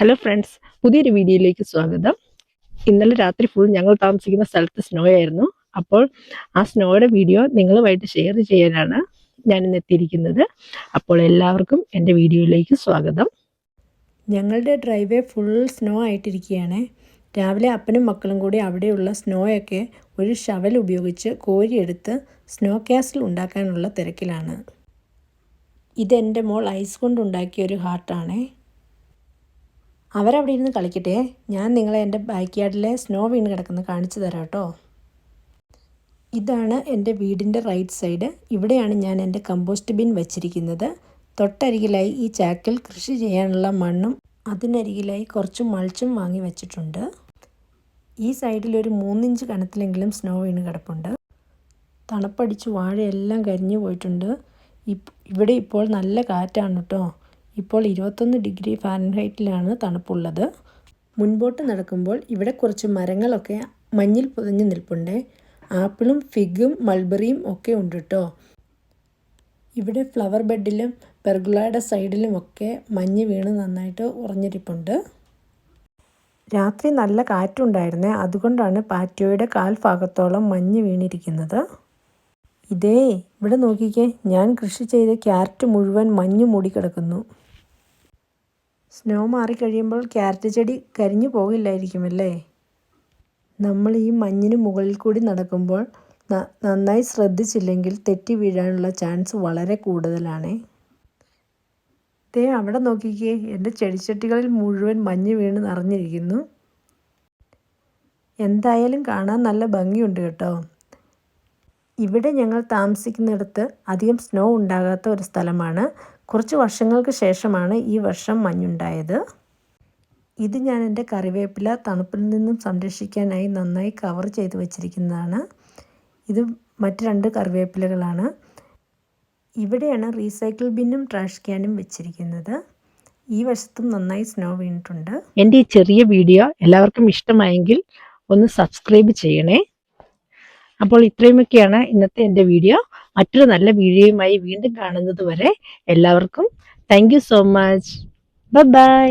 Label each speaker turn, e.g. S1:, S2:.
S1: Hello friends, പുതിയൊരു വീഡിയോയിലേക്ക് സ്വാഗതം. ഇന്നലെ രാത്രി ഫുൾ ഞങ്ങൾ താമസിക്കുന്ന സ്ഥലത്ത് സ്നോ ആയിരുന്നു. അപ്പോൾ ആ സ്നോയുടെ വീഡിയോ നിങ്ങളുമായിട്ട് ഷെയർ ചെയ്യാനാണ് ഞാനിന്ന് എത്തിയിരിക്കുന്നത്. അപ്പോൾ എല്ലാവർക്കും എൻ്റെ വീഡിയോയിലേക്ക് സ്വാഗതം. ഞങ്ങളുടെ ഡ്രൈവേ ഫുൾ സ്നോ ആയിട്ടിരിക്കുകയാണ്. രാവിലെ അപ്പനും മക്കളും കൂടി അവിടെയുള്ള സ്നോയൊക്കെ ഒരു ഷവൽ ഉപയോഗിച്ച് കോരിയെടുത്ത് സ്നോ കാസിൽ ഉണ്ടാക്കാനുള്ള തിരക്കിലാണ്. ഇതെൻ്റെ മോൾ ഐസ് കൊണ്ടുണ്ടാക്കിയ ഒരു ഹാർട്ടാണേ. അവരവിടെ ഇരുന്ന് കളിക്കട്ടെ, ഞാൻ നിങ്ങളെ എൻ്റെ ബാക്ക് യാർഡിലെ സ്നോ വീണ് കിടക്കുന്നത് കാണിച്ചു തരാം കേട്ടോ. ഇതാണ് എൻ്റെ വീടിൻ്റെ റൈറ്റ് സൈഡ്. ഇവിടെയാണ് ഞാൻ എൻ്റെ കമ്പോസ്റ്റ് ബിൻ വെച്ചിരിക്കുന്നത്. തൊട്ടരികിലായി ഈ ചാക്കിൽ കൃഷി ചെയ്യാനുള്ള മണ്ണും അതിനരികിലായി കുറച്ച് മൾച്ചും വാങ്ങി വെച്ചിട്ടുണ്ട്. ഈ സൈഡിൽ ഒരു 3 ഇഞ്ച് കനത്തിലെങ്കിലും സ്നോ വീണ് കിടപ്പുണ്ട്. തണുപ്പടിച്ച് വാഴയെല്ലാം കരിഞ്ഞു പോയിട്ടുണ്ട്. ഇവിടെ ഇപ്പോൾ നല്ല കാറ്റാണ് കേട്ടോ. ഇപ്പോൾ 21 ഡിഗ്രി ഫാരൻഹൈറ്റിലാണ് തണുപ്പുള്ളത്. മുൻപോട്ട് നടക്കുമ്പോൾ ഇവിടെ കുറച്ച് മരങ്ങളൊക്കെ മഞ്ഞിൽ പുതഞ്ഞു നിൽപ്പുണ്ട്. ആപ്പിളും ഫിഗും മൾബറിയും ഒക്കെ ഉണ്ട് കേട്ടോ. ഇവിടെ ഫ്ലവർ ബെഡിലും പെർഗുലയുടെ സൈഡിലുമൊക്കെ മഞ്ഞ് വീണ് നന്നായിട്ട് ഉറഞ്ഞിരിപ്പുണ്ട്. രാത്രി നല്ല കാറ്റുണ്ടായിരുന്നേ, അതുകൊണ്ടാണ് പാറ്റിയോയുടെ കാൽഭാഗത്തോളം മഞ്ഞ് വീണിരിക്കുന്നത്. ഇവിടെ നോക്കിക്കേ, ഞാൻ കൃഷി ചെയ്ത ക്യാരറ്റ് മുഴുവൻ മഞ്ഞ് മൂടിക്കിടക്കുന്നു. സ്നോ മാറിക്കഴിയുമ്പോൾ ക്യാരറ്റ് ചെടി കരിഞ്ഞു പോകില്ലായിരിക്കുമല്ലേ. നമ്മൾ ഈ മഞ്ഞിന് മുകളിൽ കൂടി നടക്കുമ്പോൾ നന്നായി ശ്രദ്ധിച്ചില്ലെങ്കിൽ തെറ്റി വീഴാനുള്ള ചാൻസ് വളരെ കൂടുതലാണ്. അവിടെ നോക്കിക്കേ, എൻ്റെ ചെടിച്ചട്ടികളിൽ മുഴുവൻ മഞ്ഞ് വീണ് നിറഞ്ഞിരിക്കുന്നു. എന്തായാലും കാണാൻ നല്ല ഭംഗിയുണ്ട് കേട്ടോ. ഇവിടെ ഞങ്ങൾ താമസിക്കുന്നിടത്ത് അധികം സ്നോ ഉണ്ടാകാത്ത ഒരു സ്ഥലമാണ്. കുറച്ച് വർഷങ്ങൾക്ക് ശേഷമാണ് ഈ വർഷം മഞ്ഞുണ്ടായത്. ഇത് ഞാൻ എൻ്റെ കറിവേപ്പില തണുപ്പിൽ നിന്നും സംരക്ഷിക്കാനായി നന്നായി കവർ ചെയ്ത് വെച്ചിരിക്കുന്നതാണ്. ഇത് മറ്റ് 2 കറിവേപ്പിലകളാണ്. ഇവിടെയാണ് റീസൈക്കിൾ ബിന്നും ട്രാഷ് ക്യാനും വെച്ചിരിക്കുന്നത്. ഈ വശത്തും നന്നായി സ്നോ വീണിട്ടുണ്ട്. എൻ്റെ ഈ ചെറിയ വീഡിയോ എല്ലാവർക്കും ഇഷ്ടമായെങ്കിൽ ഒന്ന് സബ്സ്ക്രൈബ് ചെയ്യണേ. അപ്പോൾ ഇത്രയുമൊക്കെയാണ് ഇന്നത്തെ എൻ്റെ വീഡിയോ. മറ്റൊരു നല്ല വീഡിയോയുമായി വീണ്ടും കാണുന്നത് വരെ എല്ലാവർക്കും thank you so much. By.